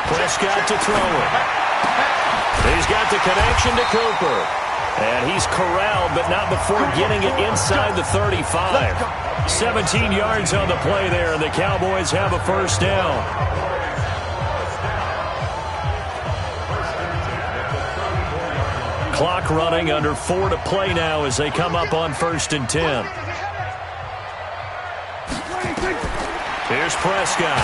Prescott to throw it. He's got the connection to Cooper. And he's corralled, but not before getting it inside the 35. 17 yards on the play there, and the Cowboys have a 1st down. Clock running, under 4 to play now as they come up on 1st and 10. Here's Prescott.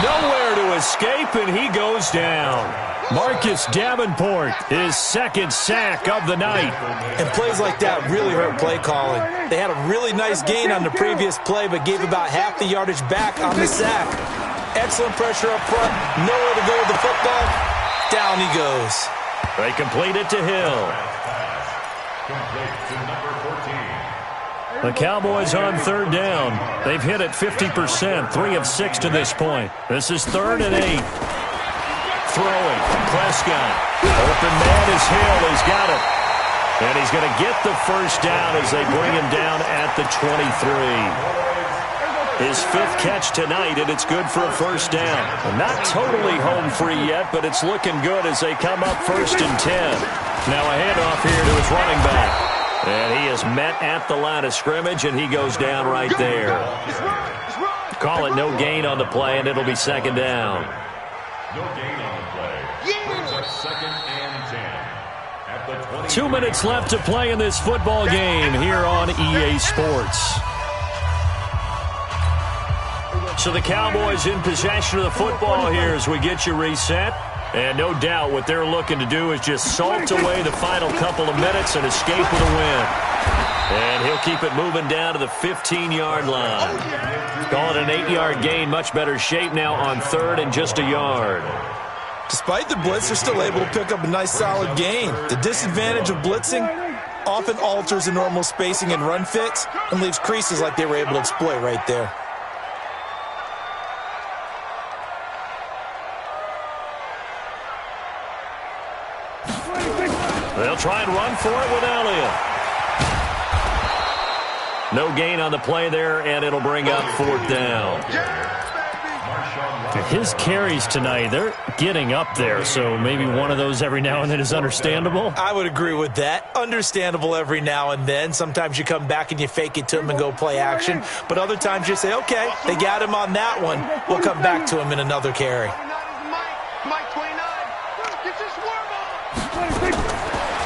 Nowhere to escape, and he goes down. Marcus Davenport, his 2nd sack of the night. And plays like that really hurt play calling. They had a really nice gain on the previous play, but gave about half the yardage back on the sack. Excellent pressure up front. Nowhere to go with the football. Down he goes. They complete it to Hill. Complete to number 14. The Cowboys on 3rd down. They've hit it 50%, 3 of 6 to this point. This is 3rd and 8. Throwing, Prescott. Open man is Hill. He's got it. And he's going to get the 1st down as they bring him down at the 23. His 5th catch tonight, and it's good for a 1st down. Not totally home free yet, but it's looking good as they come up 1st and 10. Now a handoff here to his running back. And he is met at the line of scrimmage, and he goes down right there. Call it no gain on the play, and it'll be 2nd down. No gain on the play. Brings up 2nd and 10 at the 20. 2 minutes left to play in this football game here on EA Sports. So the Cowboys in possession of the football here as we get you reset. And no doubt what they're looking to do is just salt away the final couple of minutes and escape with a win. And he'll keep it moving down to the 15-yard line. Call it an 8-yard gain. Much better shape now on 3rd and just a yard. Despite the blitz, they're still able to pick up a nice solid gain. The disadvantage of blitzing, often alters the normal spacing and run fits and leaves creases like they were able to exploit right there. They'll try and run for it with Elliott. No gain on the play there, and it'll bring up 4th down. His carries tonight, they're getting up there, so maybe one of those every now and then is understandable. I would agree with that. Understandable every now and then. Sometimes you come back and you fake it to him and go play action, but other times you say, okay, they got him on that one. We'll come back to him in another carry. Mike 29. Get this worm on.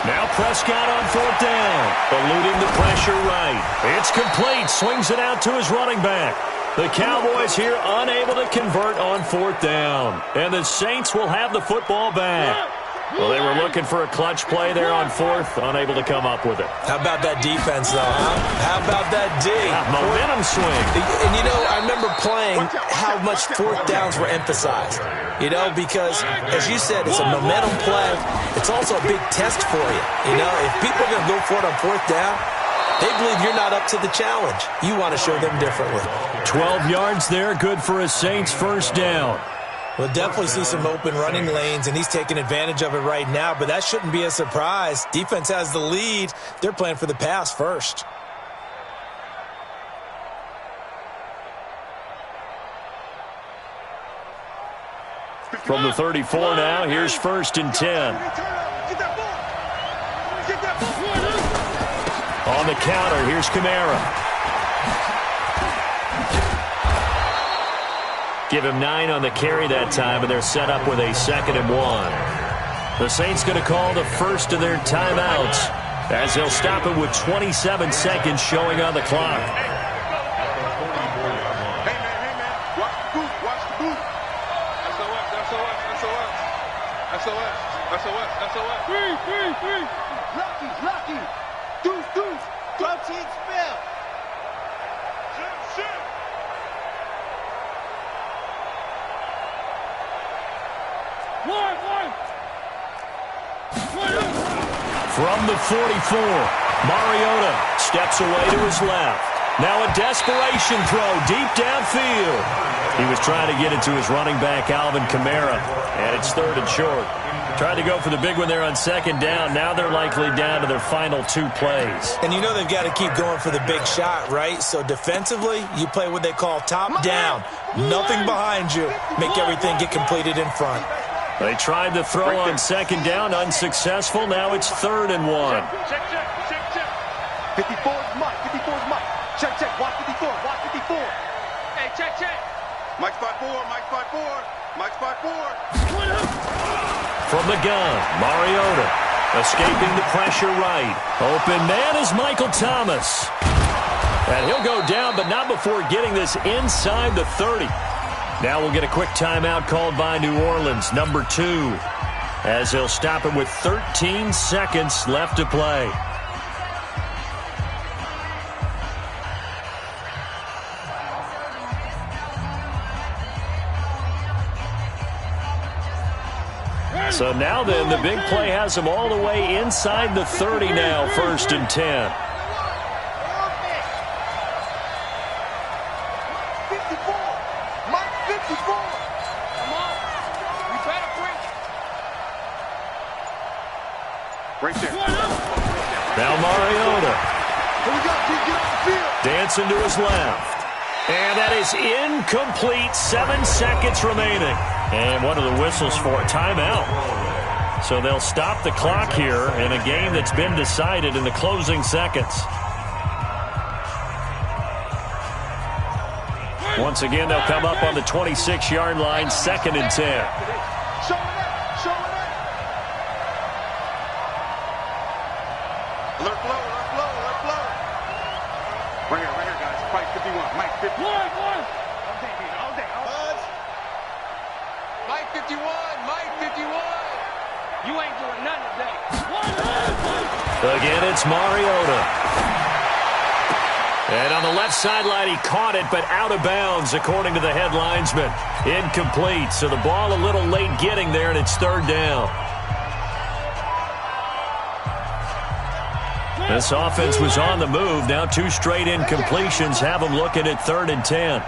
Now Prescott on 4th down, eluding the pressure right. It's complete, swings it out to his running back. The Cowboys here unable to convert on 4th down. And the Saints will have the football back. Well, they were looking for a clutch play there on 4th, unable to come up with it. How about that defense, though, huh? How about that D? Momentum swing. And, you know, I remember playing how much 4th downs were emphasized. You know, because, as you said, it's a momentum play. It's also a big test for you. You know, if people are going to go for it on 4th down, they believe you're not up to the challenge. You want to show them differently. 12 yards there, good for a Saints 1st down. We'll definitely see some open running lanes, and he's taking advantage of it right now, but that shouldn't be a surprise. Defense has the lead. They're playing for the pass first. From the 34 now, here's 1st and 10. On the counter, here's Kamara. Give him 9 on the carry that time, and they're set up with a 2nd and 1. The Saints going to call the first of their timeouts as they'll stop it with 27 seconds showing on the clock. Hey, man. Watch the booth. SOS. Three. Lucky. Deuce. Drum team spell. Shit. One. From the 44, Mariota steps away to his left. Now a desperation throw deep downfield. He was trying to get it to his running back, Alvin Kamara, and it's 3rd and short. Tried to go for the big one there on 2nd down. Now they're likely down to their final 2 plays. And you know they've got to keep going for the big shot, right? So defensively, you play what they call top down. Nothing behind you. Make everything get completed in front. They tried to throw on 2nd down, unsuccessful. Now it's 3rd and 1. Check. 54's Mike. Check. Watch 54. Hey, check. Mike's 5'4". Mike's 5'4". From the gun, Mariota escaping the pressure right. Open man is Michael Thomas. And he'll go down, but not before getting this inside the 30. Now we'll get a quick timeout called by New Orleans, number 2, as they'll stop it with 13 seconds left to play. So now then, the big play has them all the way inside the 30 now, 1st and 10. 54. Mike 54. Come on. You better bring it. Right there. Now Mariota. Here we go. Get off the field. Dancing to his left. And that is incomplete. 7 seconds remaining. And one of the whistles for a timeout. So they'll stop the clock here in a game that's been decided in the closing seconds. Once again, they'll come up on the 26-yard line, 2nd and 10. Show it up. Alert flow. Right here, guys. Mike 51. Mike 51. All day. Buzz. Mike 51. You ain't doing nothing today. Again, it's Mariota. And on the left sideline, he caught it, but out of bounds, according to the head linesman. Incomplete, so the ball a little late getting there, and it's 3rd down. This offense was on the move. Now 2 straight incompletions have them looking at 3rd and 10.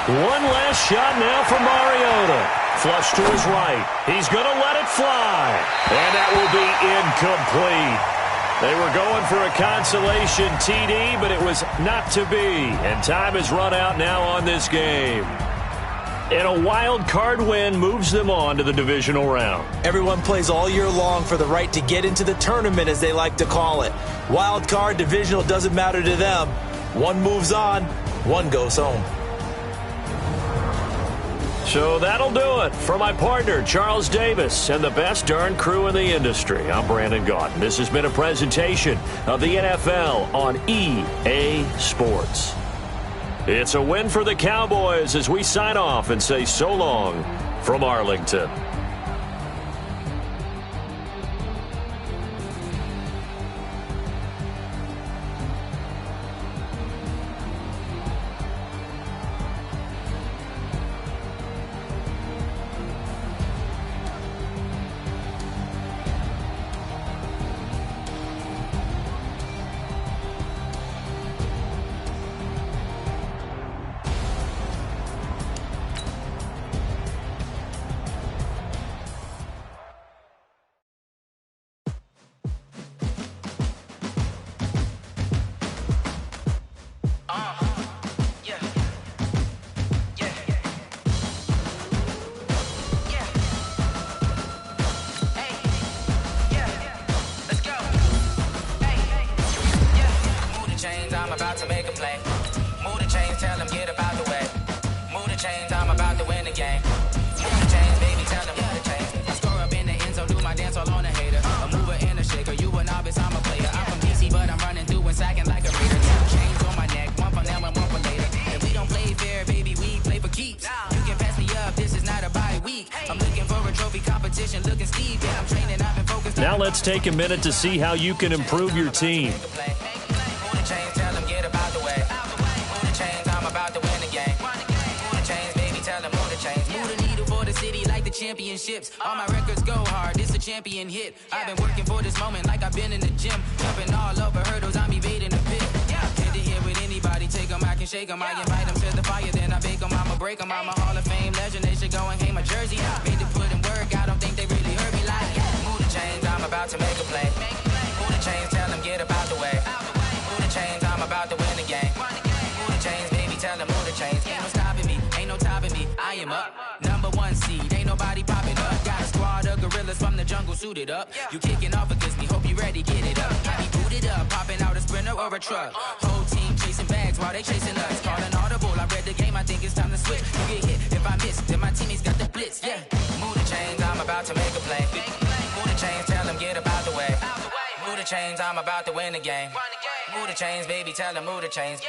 One last shot now for Mariota. Flush to his right. He's going to let it fly. And that will be incomplete. They were going for a consolation TD, but it was not to be. And time has run out now on this game. And a wild card win moves them on to the divisional round. Everyone plays all year long for the right to get into the tournament, as they like to call it. Wild card, divisional, doesn't matter to them. One moves on, one goes home. So that'll do it for my partner, Charles Davis, and the best darn crew in the industry. I'm Brandon Gaudin. This has been a presentation of the NFL on EA Sports. It's a win for the Cowboys as we sign off and say so long from Arlington. Now let's take a minute to see how you can improve your team. Championships, all my records go hard. This a champion hit. I've been working for this moment like I've been in the gym, jumping all over hurdles. I'm evading the pit. Can't hit with anybody. Take them, I can shake them. I invite them to the fire, then I bake them. I'ma break them. I'm a Hall of Fame legend. They should go and hang my jersey. Made to put in work. I don't think they really heard me like. Move the chains. I'm about to make a play. Move the chains. Tell them get up out the way. Move the chains. I'm about to win the game. Move the chains, baby. Tell them move the chains. Ain't no stopping me. Ain't no topping me. I am up. #1 seed. Ain't nobody popping up. Got a squad of gorillas from the jungle suited up. You kicking off against me. Hope you ready. Get it up. I be booted up. Popping out a Sprinter or a truck. Whole team chasing bags while they chasing us. Calling audible. I read the game. I think it's time to switch. You get hit. If I miss, then my teammates got the blitz. Yeah. Move the chains. I'm about to make a play. Move the chains. Tell them get up out the way. Move the chains. I'm about to win the game. Move the chains, baby. Tell them move the chains.